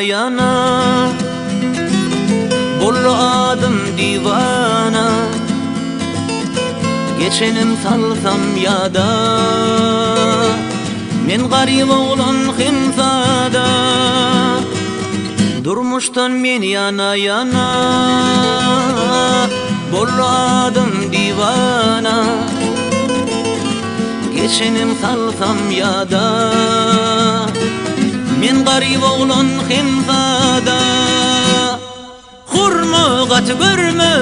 yana yana, bollu adım divana. Geçenim salsam yada, men garip oğlan himsada. Durmuştan men yana yana, bollu adım divana. Geçenim salsam yada, men garip oğlan himsada. Hurma gat görme,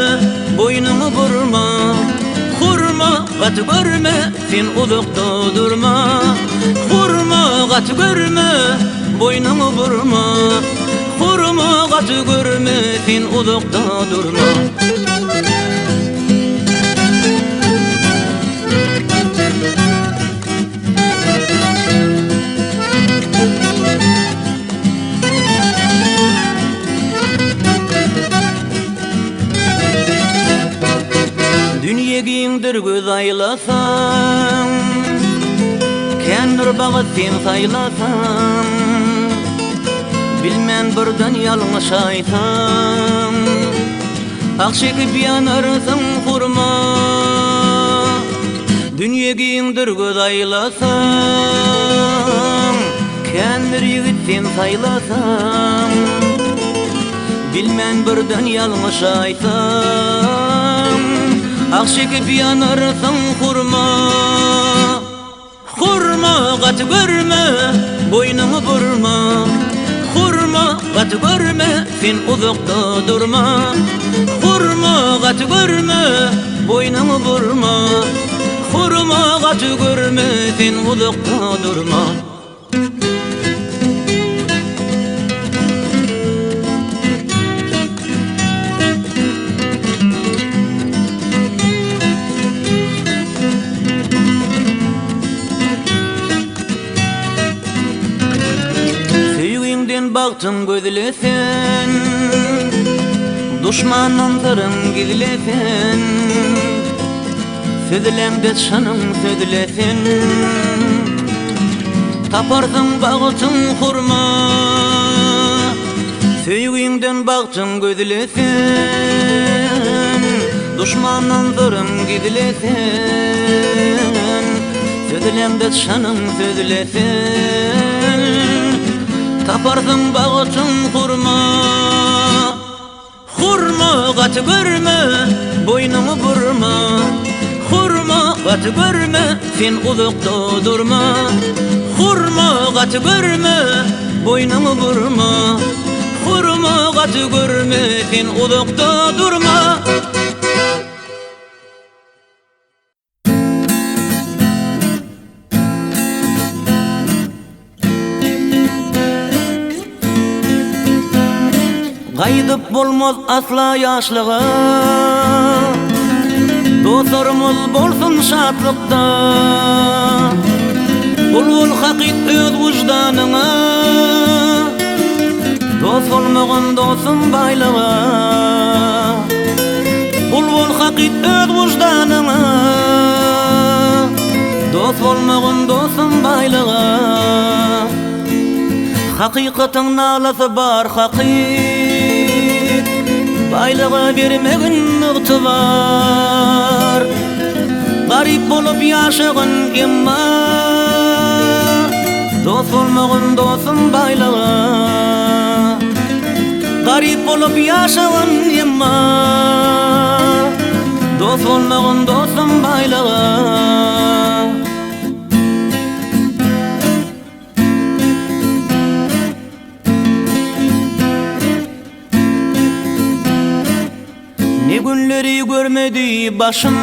boynumu burma. Hurma gat görme, sen uzakta durma. Hurma gat görme, boynumu burma. Hurma gat görme, sen uzakta durma. Dünya giyindir göz aylasan, kendir bağıt sen saylasan. Bilmen birden yalnız aytan, ak çekip yanarsın hurma. Dünya giyindir göz aylasan, kendir yigit sen saylasan. Bilmen birden yalnız aytan, ak çekip yanarsın hurma. Hurma gat görme, boynumu burma. Hurma gat görme, sen uzakta durma. Hurma gat görme, boynumu burma. Hurma gat görme, sen uzakta durma. Baktım gözlesen, düşmanlarım gizlesen. Sözlemde çanım sözlesen, taparsın baktım hurma. Sevgiğimden baktım gözlesen, düşmanlarım gizlesen. Sözlemde çanım sözlesen, taparsın bağıtın hurma. Hurma gat görme, boynumu burma. Hurma gat görme, sen uzakta durma. Hurma gat görme, boynumu burma. Hurma gat görme, sen uzakta durma. Qaydıp bolmaz asla yaşlığa, dostlarımız bolsun şatlıkta. Bul hakik öz vicdanına, dost olmağın dostun baylığa. Bul hakik öz vicdanına, dost olmağın dostun baylığa. Hakikatin nalası bar hakik, baylığa vermegin ıgtıbar. Garip bolup yaşagın emma, dost olmagın dostun baylığa. Garip bolup yaşagın emma, dost olmagın dostun baylığa. Ne günleri görmedi başım,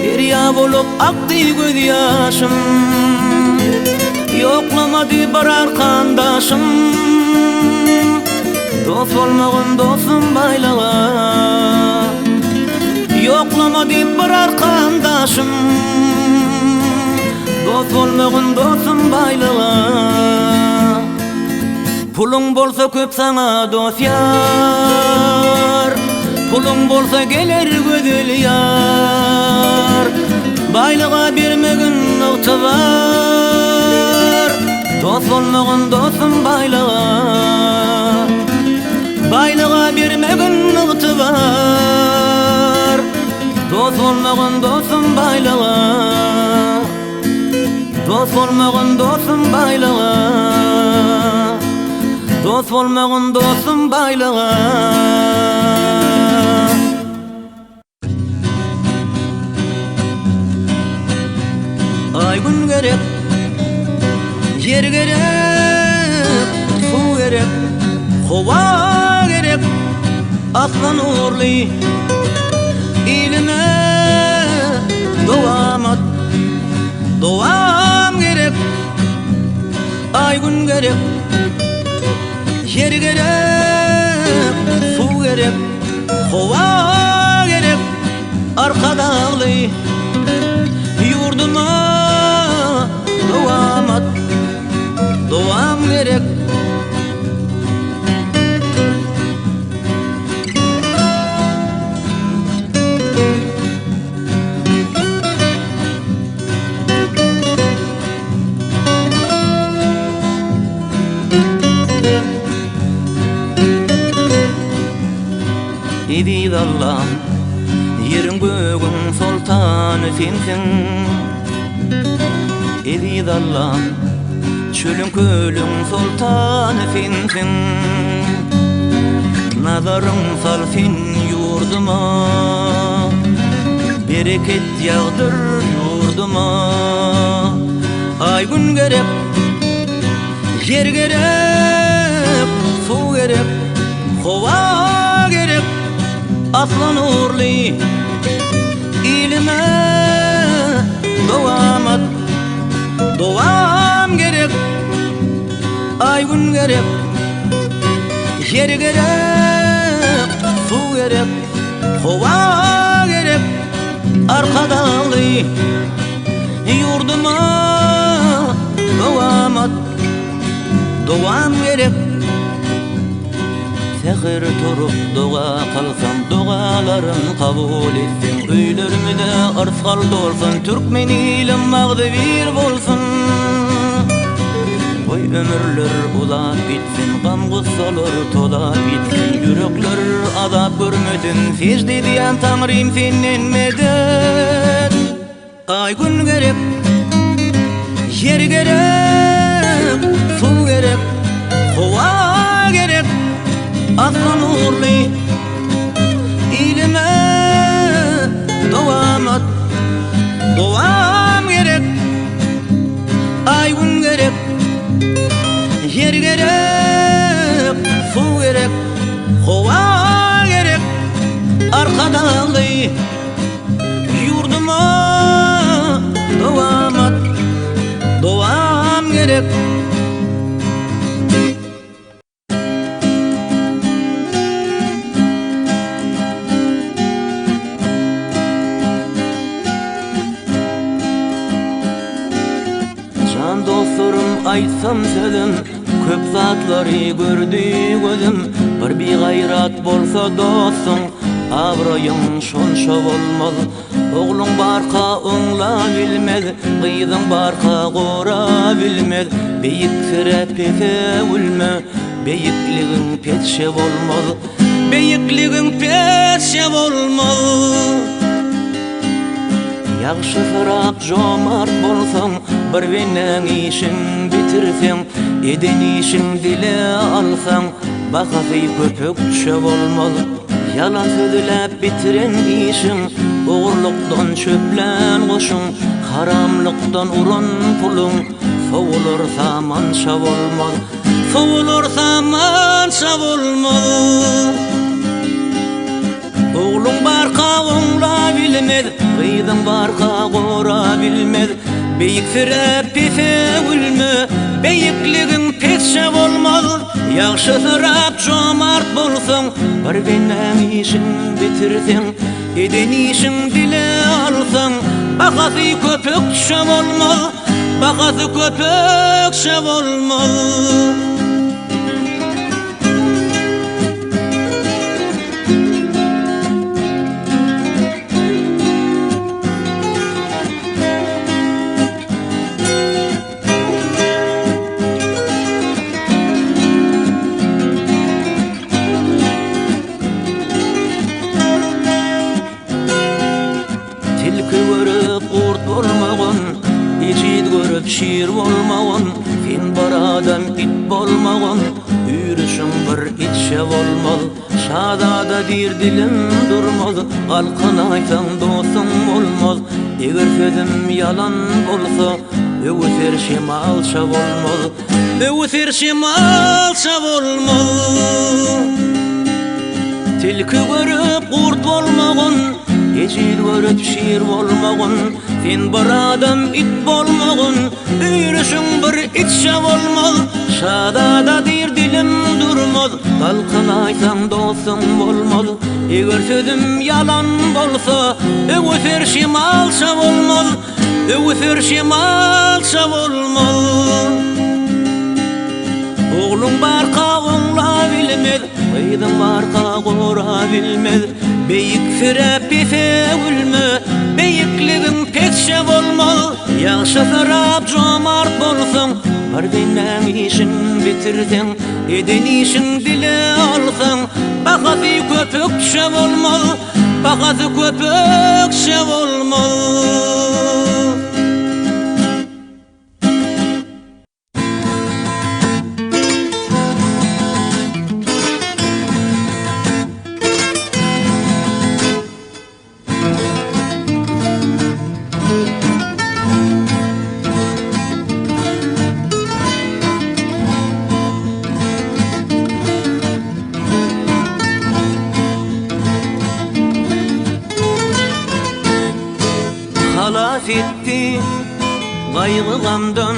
derya bolup aktı göz yaşım. Yoklamadı barar kandaşım, dost olmağın dostum baylığa. Yoklamadı barar kandaşım, dost olmağın dostum baylığa. Pulun bolsa köp sana dost yar, pulun bolsa gelir gödül yar. Baylığa bermegin ıgtıbar, Dost olmagan dostum baylığa, baylığa bermegin ıgtybar. Dost olmagan dostum baylığa, dost olmagan dostum baylığa, dost olmagan dostum baylığa. Ay gün gerek, yer gerek, su gerek, hova gerek, aslan uğurlu ilime doğamat, doğam gerek. Ay gün gerek, yer gerek, su gerek, hova gerek, arka dağlı yurduma doğamat, doğam gerek. Edid Allah'ım, yerin göğün sultanı sensin. Edid Allah'ım, çölün kölün sultanı sensin. Nazarın sal sen yurduma, bereket yağdır yurduma. Ay gün gerek, yer gerek, su gerek, hova gerek, aslan uğurlu ilime doğamat, doğam gerek. Ay gün gerek, yer gerek, su gerek, hova gerek, arka dağlı yurduma doğamat, doğam gerek. Tehir turup doğa kalsam, doğaların kabul etsin. Öylermide arskal dolsun, Türkmen ilim mağdı bir bolsun. Oy ömürler ulap bitsin, gam gussalar tolap bitsin. Yürekler azap görmedin, secde diyen Tanrım senden medet. Ay gün gerek, yer gerek, su gerek, hova gerek, aslan uğurlu ilime doğamat, doğam gerek. Ay gün gerek, yer gerek, su gerek, hova gerek, arka dağlı yurduma doğamat, doğam gerek. Can dostlarım aytsam sözüm, köp zatları gördü gözüm. Bir gayrat bolsa dostum, abroyun şonşa bolmaz. Oğlun barka oňla bilmez, gyzyň barka gora bilmez. Beýik serepete ulma, beýikligiň petşe bolmaz, beýikligiň petşe bolmaz. Ýagşy syrak jomart bolsaň, bir wenen işin bitirseň, eden işin dile alsaň, bahasy köpükçe bolmaz. Yalan sözlep bitiren işin, oğurlukdan çöplen goşun, haramlıktan urun pulun, sowulursa manşa bolmaz, sowulursa manşa bolmaz. Oğlun barka oňla bilmez, gyzyň barka gora bilmez. Beýik serepete ulma, beýikligiň petşe bolmaz. Ýagşy sırap jomart bolsaň, bir wenen işin bitirseň, eden işin dile alsaň, bahasy köpükçe bolmaz, bahasy köpükçe bolmaz. şiir bolmagan, sen bar adam it bolmagan, ýürüşiň bir itşe bolmaz, şadada dir dilim durmaz, alkyn aýsaň dostum bolmaz, eger sözüm yalan bolsa, öwüser şemalça bolmaz, öwüser şemalça bolmaz. Tilki görüp gurt bolmagan, ejil görüp şiir bolmagan, sen bir adam it bolmagan, ýürüşiň bir itşe bolmaz, şadada dir dilim durmaz, dalkyn aýsaň dostum bolmaz, eger sözüm yalan bolsa, öwüser şemalça bolmaz, öwüser şemalça bolmaz. Oğlum barka oňla bilmez, Beýdim barka gora bilmez, beýik firep gülme, beýikligiň pekşe bolmaz, ýaşa tarap jomart bolsaň, bar beýmen işin bitirseň, eden işin dile alsaň, bahasy köpükçe bolmaz, bahasy köpükçe bolmaz. Halas etti gaýgy gamdan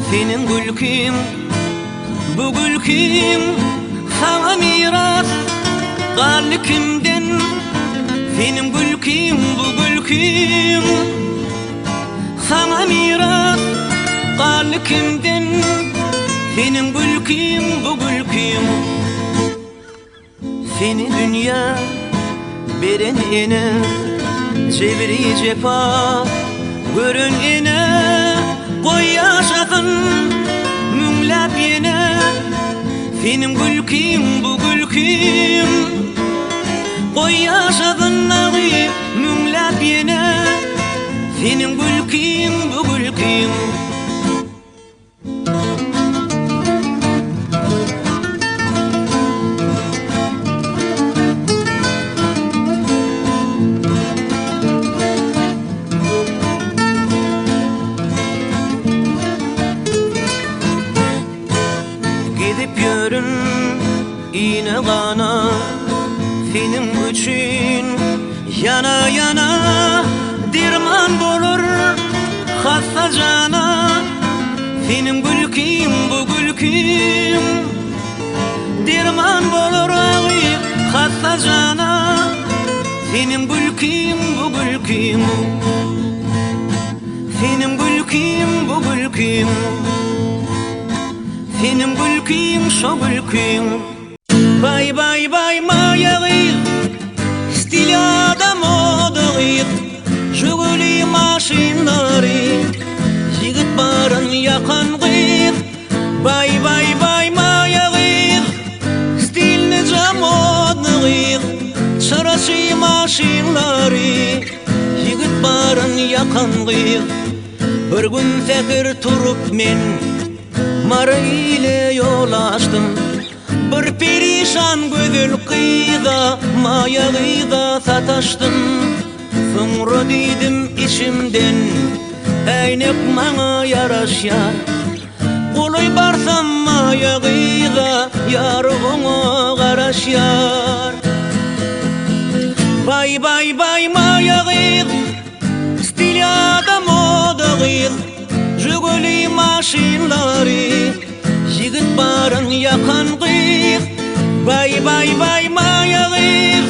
senin gülkim, bu gülkim sana miras galdy kimden, senin gülkim, bu gülkim sana miras galdy kimden, senin gülkim, bu gülkim. Seni dünya beren ene Cebri cepa görün ene, koy yaşasın müňläp ene, senin gülkim, bu gülkim, koy yaşasın nagy müňläp ene, senin gülkim, bu gülkim. Yine gana senin üçün yana yana dirman bolur hasta jana, senin gülkim, bu gülkim dirman bolur agy hasta jana, senin gülkim, bu gülkim, senin gülkim, bu gülkim, senin gülkim, şo gülkim. Bay bay bay maýagy, stil adam odygy, jügüli maşinlary, jigit barın yakan gyz. Bay bay bay maýagy, stilni jamodny, çaraşy maşinlary, jigit barın yakan gyz. Bir gün sekir turup men mara ile ýol açdym, bir perişan gözül kıyda, maýagyda sataşdym. Soňra diýdim içimden, äýnek maňa ýaraşýar, goloý barsam maýagyda, ýarygyňa garaşýar. Bay bay bay maýagy, stil adam odygy, jügüli maşinlary, jigit barın yakan gyz. Bay bay bay maýagy,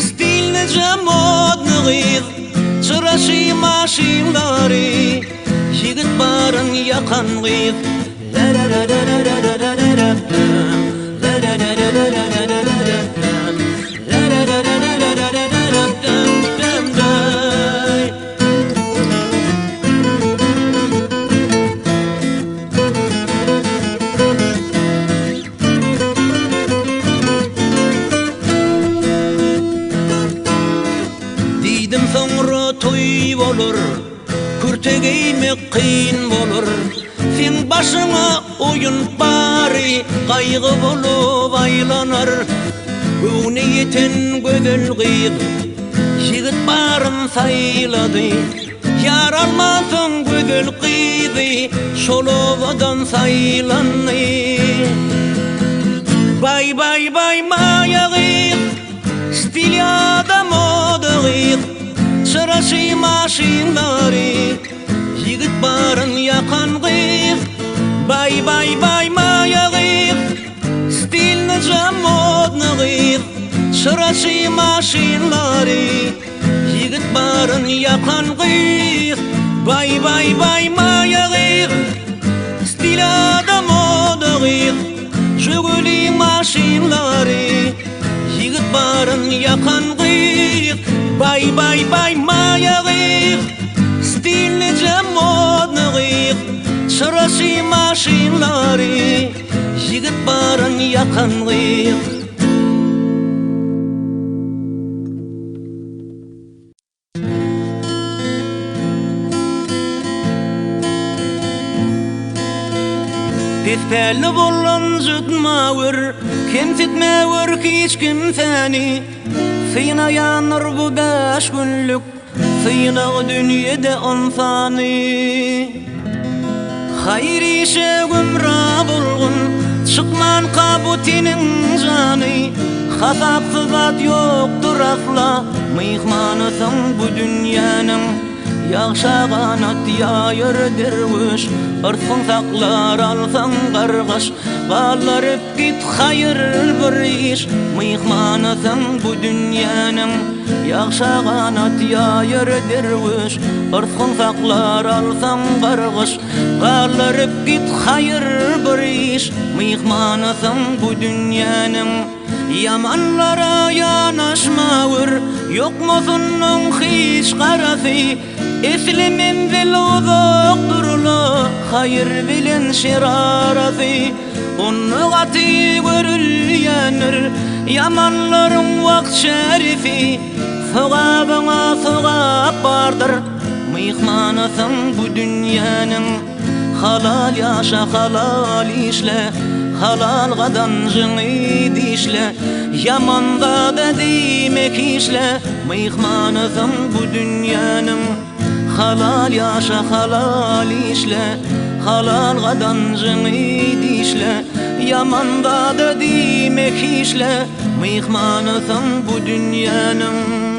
stilni jamodny gyz, çyraşy maşinlary, jigit barın yakan gyz. La la la la la la la la la la la la la la la la la la toy bolur, kürte giymek kıyın bolur. Sen başına oyun bari kaygı bolup aylanar. Göğüne yeten gözel kıyık jigit barın sayladı. Yar almasın gözel kıydı şolovadan saylanı. Bay bay bay maya kıyık stil adam oda kıyık. Sırası maşinları jigit barın yakan kıyık. Bay bay bay maya kıyık stil nizam modna kıyık. Sırası maşinları jigit barın yakan kıyık. Bay bay bay maya kıyık stil adam oda kıyık. Jiguli maşinları jigit barın yakan kıyık. Bay bay bay maya kıyık stil nizam modna kıyık. Sırası maşinları jigit barın yakan kıyık. Tespelli bollan zütmağır kemsetmağır hiç kim seni. Sıyına yanır bu 5 günlük sıyına dünyada ansani. Hayır işe gümra bulgun çıkman kabutinin canı. Hasapsız at yoktur asla mihmanısın bu dünyanın. Yaşagan at yayır derviş Irsın saklar alsan qargaş Qallarıp git hayır bir iş Mihmanısın bu dünyanın. Yaşagan at yayır derviş Irsın saklar alsan qargaş Qallarıp git hayır bir iş Mihmanısın bu dünyanın. Yamanlara yanaşmağır yok musunun hiç qarası. Esli menzil uzakdurlu hayır bilen şerarası. Onu katı görülyenir yamanların vakt şerifi. Sogabına sogab bardır mihmanısın bu dünyanın. Halal yaşa halal işle halal qadancını dişle. Yamanda da demek işle mihmanısın bu dünyanın. Halal yaşa halal işle halal qadancını dişle. Yamanda da demek işle mihmanısın bu dünyanın.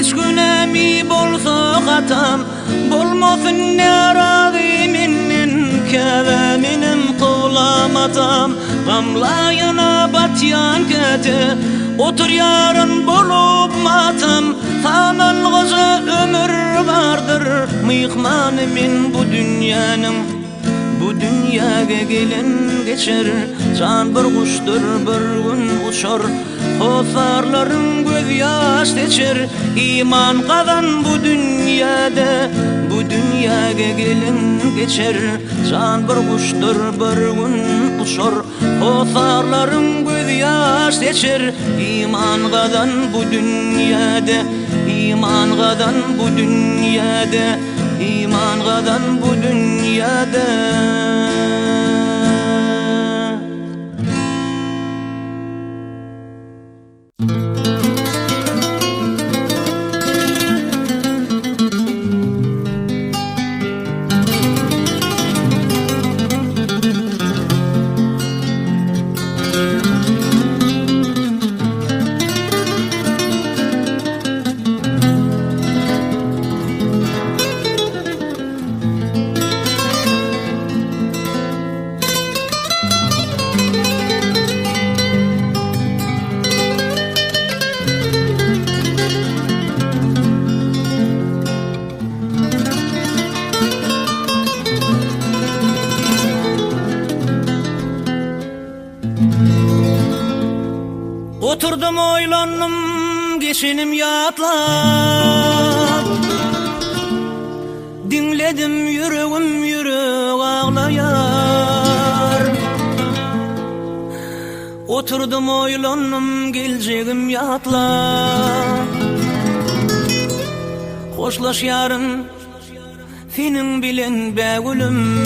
Geç günemi bolsa hatam bolmasın neradimimin keveminim kulamatam. Gamlayana batyan kete otur yarın bolup matam. Sanalgıza ömür vardır mihmanımın bu dünyanın. Bu dünyaya gelen geçer can bir kuştur bir gün uçar. Hosarların göz yaş teçer iman kazan bu dünyada. Bu dünyaya gelin geçer can bir kuştur bir gün uçar. Hosarların göz yaş teçer iman kazan bu dünyada. İman kazan bu dünyada. İman kazan bu dünyada. Oturdum oylandım geçinim yatlar, dinledim yüreğim yürek ağlayar. Oturdum oylandım geleceğim yatlar, hoşlaş yarın senin bilen begülüm.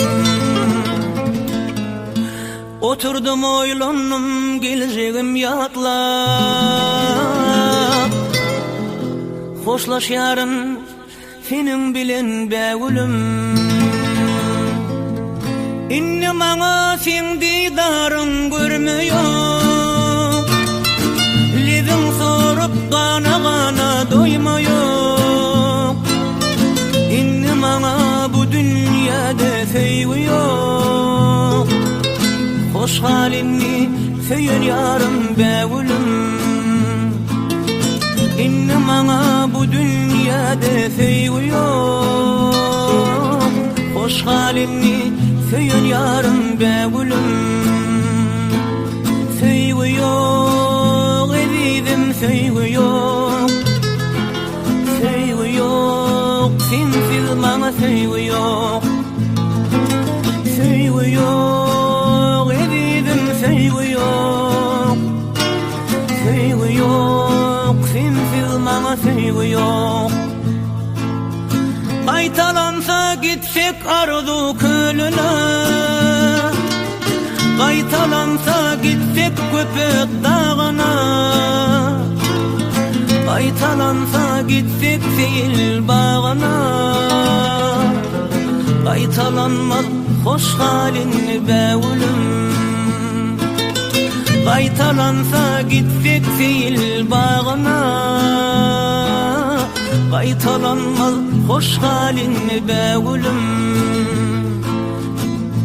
Oturdum oylandım geleceğim yatlar, hoşlaş yarın senin bilen begülüm. İnne bana sen didarın görmüyor, levin sorup kana kana doymuyor. İnne bana bu dünyada sevgi yok, hoş halimni söyün yarım begülüm. İnne bana bu dünyada sevgi yok, hoş halimni söyün yarım begülüm. Sevgi yok ediydim, sevgi yok, sevgi yok, sensiz bana sevgi yok. Sevgi yok ediydim, sevgi yok, sevgi yok, sensiz bana sevgi yok. Qaytalansa gitsek ardu kölüne, qaytalansa gitsek köpek dağına, qaytalansa gitsek seyil bağına. Qaytalanmaz hoş halinni begülüm, qaytalansa gitsek seyil bağına, qaytalanmaz hoş halinni begülüm.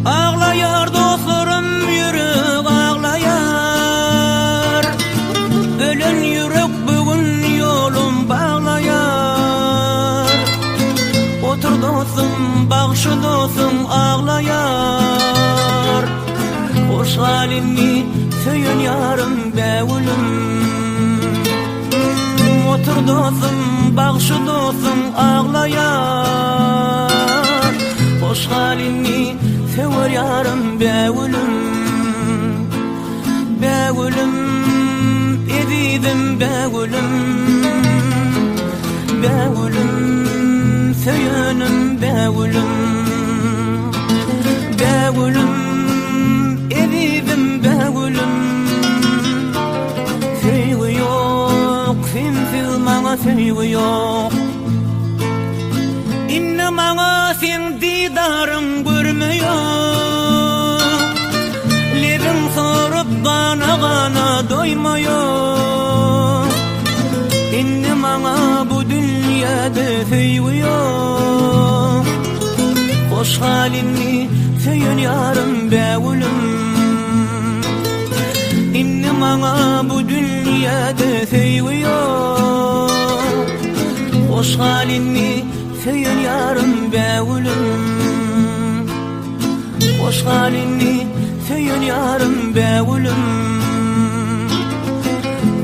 Ağlayar dostlarım yürek ağlayar, ölen yürek bugün yolum bağlayar. Otur dostum, bağışı dostum ağlayar, hoş halinni söyün yarım begülüm. Otur dostum, bağışı dostum ağlayar, hoş halinni sever yarım begülüm. Begülüm ediydim begülüm, begülüm söyünüm begülüm. Begülüm ediydim begülüm, sevgi yok, sensiz bana sevgi yok. İnne bana sen didarın görmüyor, levin sorup kana kana doymuyor. İnne bana bu dünyada sevgi yok, hoş halinni söyün yarım begülüm. İnne bana bu dünyada sevgi yok, hoş halinni söyün yarım begülüm. Hoş halinni söyün yarım begülüm.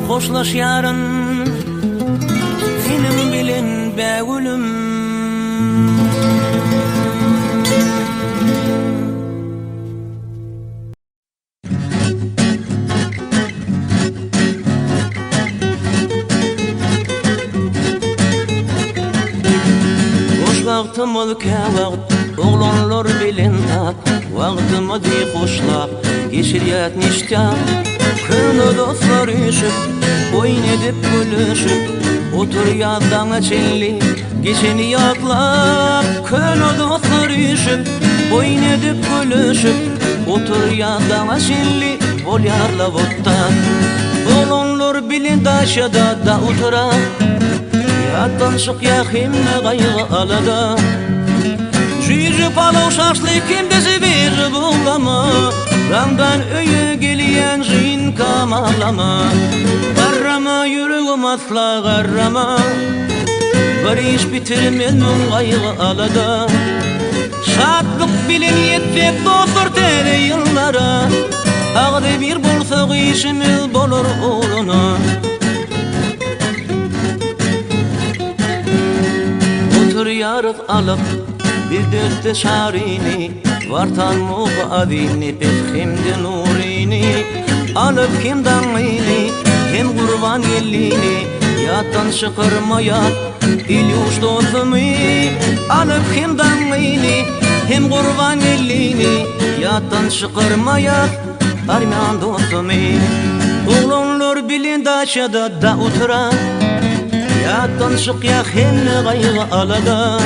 Hoşlaş yarın senin bilen begülüm. Vaqtım ol kevaqt, oğlanlar bilen tak, vaqtımı di hoşlaq, geçiryat nişta. Kını dostlar üşüp, oyun edip gülüşüp, otur yaddan çelli, geçeni yaklap. Kını dostlar üşüp, oyun edip gülüşüp, otur yaddan çelli, ol yarla vottan. Oğlanlar bilen daşada da otura, yaddan çık yakimne gaygı alada. Jüri palav şaşlı kimdesi bir buğlama, Ramdan öyü geliyen jin kamallama. Garrama yüreğim asla garrama, bir iş bitirmezmin gaygı alada. Şadlık bilin yetmek dostlar tele yıllara, Ağdı bir bolsa işimiz bolur oğluna. Otur yarık alıp bir dötte şarini, vartan muğadini pethimde nurini. Alıp kim damini, hem kurban elini, yattan çıkırmaya İlyuş dostumu. Alıp kim damini, hem kurban elini, yattan çıkırmaya Armyan dostumu. Oğlunlar bilin daşada da oturan, yattan çık ya hem gayrı alada.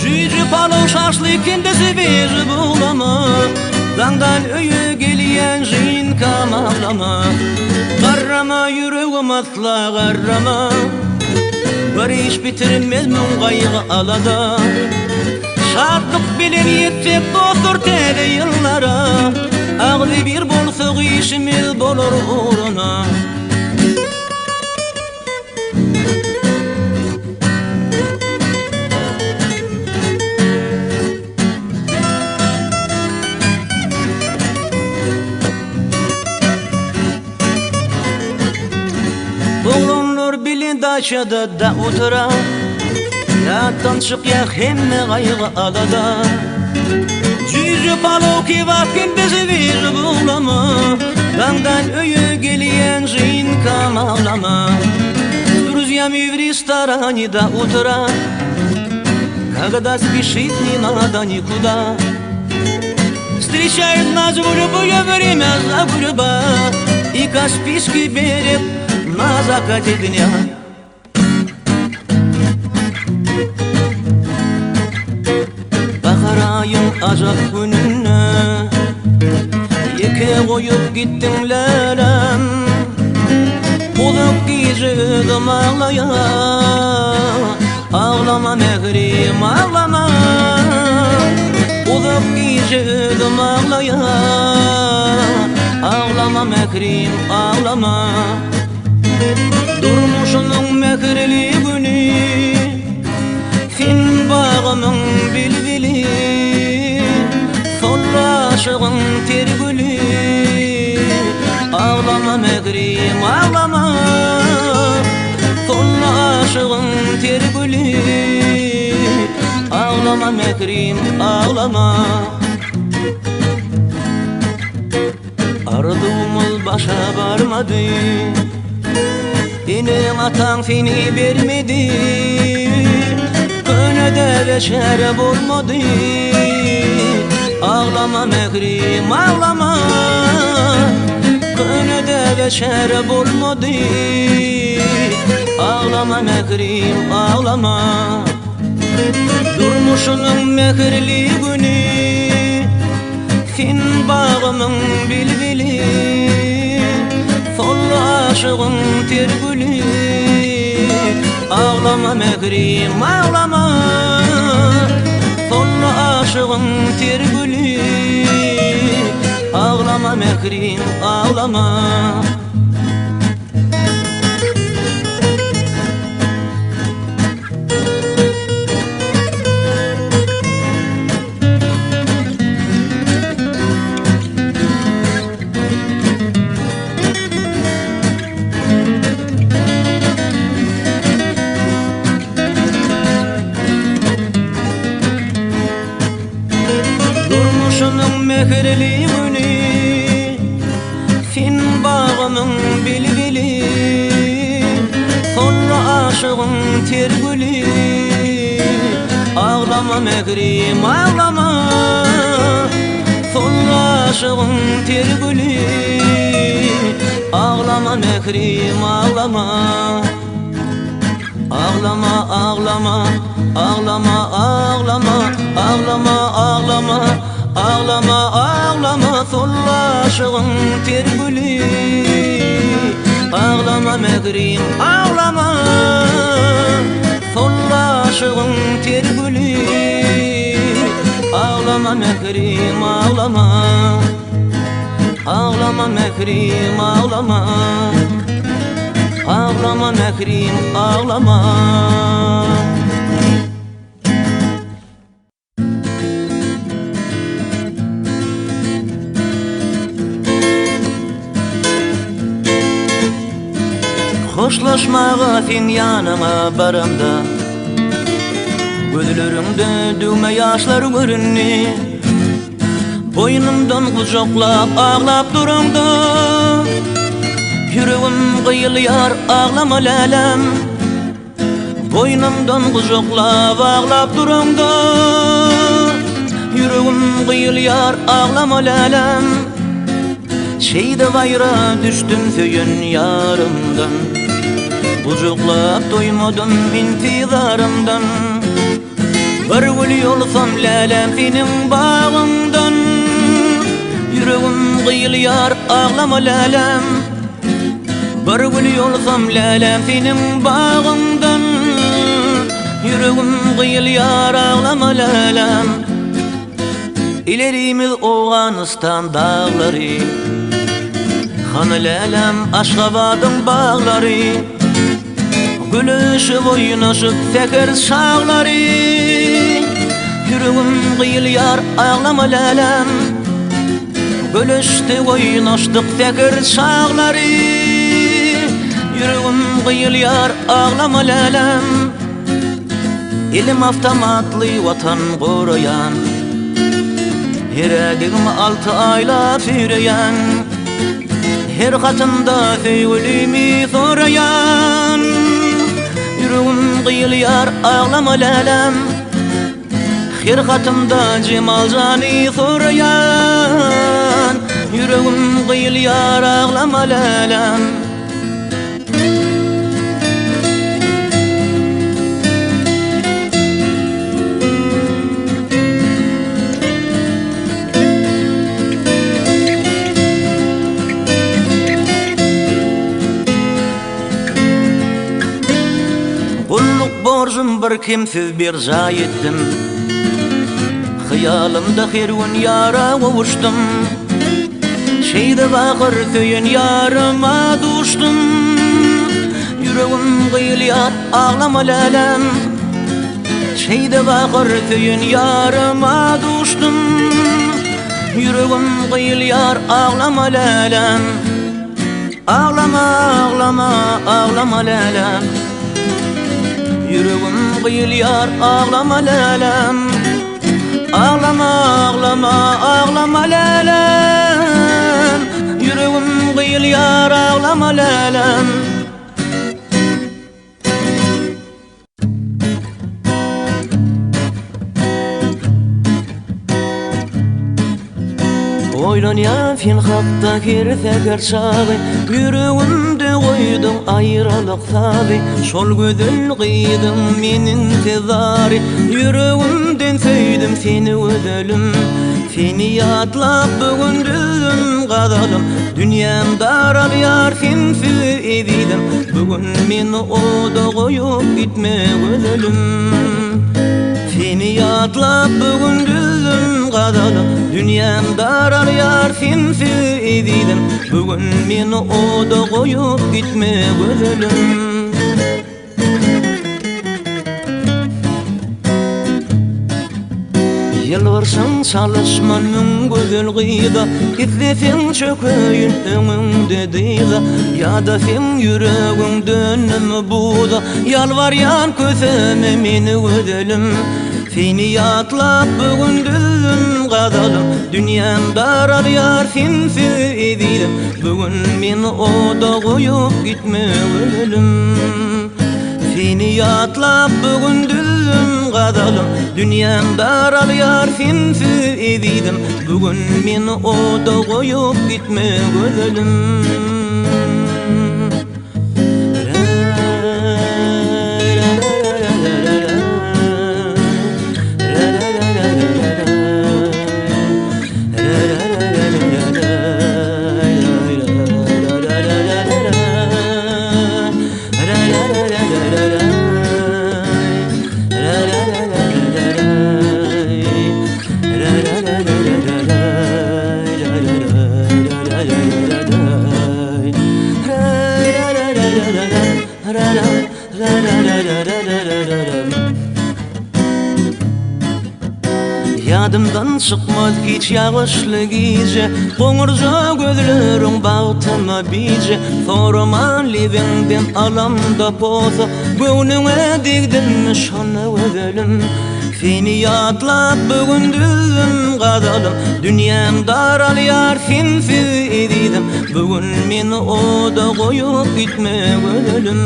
Cücü palo şaşlı kendisi bir bulama, dağdan öyü geliyen jin kamaklama. Garrama yüreğim asla garrama, bir iş bitirilmez min gayrı alada. Şartlık bilin yetsek dostur tede yıllara, ağlı bir bolsa işimiz bolur uğruna. Oğlunlar bilin daşada da otura, yattan çık ya hem gayrı alada. Cücü palo ki vaktin bizi bir bulama, dağdan öyü geliyen jin kamaklama. Друзья в ресторане до утра, когда спешить не надо никуда. Встречает нас в любое время загруба, и Каспийский берег на закате дня. Bakarayım acak gününe, yeke koyup gittin lerem. Olup giyeceğim ağlaya, ağlama mehrim ağlama. Olup giyeceğim ağlaya, ağlama mehrim ağlama. Durmuşunun mehrili günü, fin bağımın bilbili, sol aşığın tergülü. Ağlama mehrim ağlama, sol aşığın tergülü. Ağlama mehrim ağlama. Ardığımız başa varmadı, Dinin atan seni vermedi, Könede beşer bulmadı. Ağlama mehrim ağlama, Könede beşer bulmadı. Ağlama mehrim ağlama. Durmuşunun mehrli günü, fin bağımın bilbili, sol aşığın tergülü. Ağlama mehrim ağlama, sol aşığın tergülü. Ağlama mehrim ağlama. Mehrli günü, fin bağımın bilbili, sol aşığın tergülü. Ağlama mehrim ağlama, sol aşığın tergülü. Ağlama mehrim ağlama. Ağlama ağlama, ağlama ağlama, ağlama ağlama. Ağlama ağlama, sol aşığın tergülü. Ağlama mehrim ağlama, sol aşığın tergülü. Ağlama mehrim ağlama. Ağlama mehrim ağlama. Ağlama mehrim ağlama. Hoşlaşmağa fin yanıma baramda Gözlerimde düğme yaşlar görünni Boynumdan kucaklap ağlap durumda Yüreğim kıyılıyar ağlama lelem Boynumdan kucaklap ağlap durumda Yüreğim kıyılıyar ağlama lelem Şeyde vayra düştüm söyün yarımdan Kucaklap doymadım intizarımdan Bir gül yolsam lelem senin bağımdan Yüreğim kıyılıyar ağlama lelem Bir gül yolsam lelem senin bağımdan Yüreğim kıyılıyar ağlama lelem İlerimiz Oğanistan dağları Hanı lelem Aşgabat'ın bağları Gülüşüp oynaşıp teker şağları Yüreğim kıyılıyar ağlama lelem Gülüştü oynaştık teker şağları Yüreğim kıyılıyar ağlama lelem Elim avtomatlı vatan koruyan Yüreğim 6 ayla süreyen Her katında söylemi sorayan Yüreğim kıyılıyar ağlama lelem Her katımda Cemal Can'ı sorayan Yüreğim kıyılıyar ağlama lelem Borcum bir kimsiz bir jay etdim Hıyalimda herun yara ovuştum Şeyde bakır köyün yarıma düştüm Yüreğim kıyılıyar ağlama lelem Şeyde bakır köyün yarıma düştüm Yüreğim kıyılıyar ağlama lelem Ağlama ağlama ağlama lelem Yüreğim kıyılıyar ağlama lelem Ağlama ağlama ağlama lelem Yüreğim kıyılıyar ağlama lelem Oylan ya fin hakta kirseker çağı Yüreğimde koydum ayrılık sabi Şol gözün kıydım menin tezari Yüreğimden söyledim seni ödelim Seni yatlap bugün düzüm kadalım Dünyam daralıyar sensiz ezidim Bugün meni oda koyup gitme ödelim Seni yatlap bugün düzüm kadalım Dünyam daralıyar sensiz ezidim Bugün meni oda koyup gitme ödelim Yalvarsam çalışman mün güzel gıyda İzlesin çököyün önünde dıyda Ya da sen yüreğin dönümü buda Yalvaryan közeme meni ödelim Seni yatlap bugün düzüm kadalım Dünyam daralıyar sensiz ezidim Bugün meni oda koyup gitme ödelim Seni yatlap bugün düzüm kadalım Dünyam daralıyar sensiz ezidim Bugün meni oda koyup gitme ödelim yadımdan çıkmaz hiç yağışlı gece. Qoňurja gözleriň bagtyma bice, sorma livinden alamda poza, göwnüňe digdim şonu özelim. Seni yatlap bugün düzüm gazalım, dünyam daralýar sensiz edidim. Bugün meni oda goýup gitme özelim.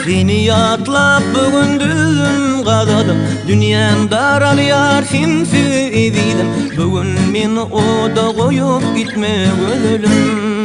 Seni yatlap bugün düzüm gazalım, dünyam daralýar sensiz edidim. Bugün meni oda goýup gitme özelim.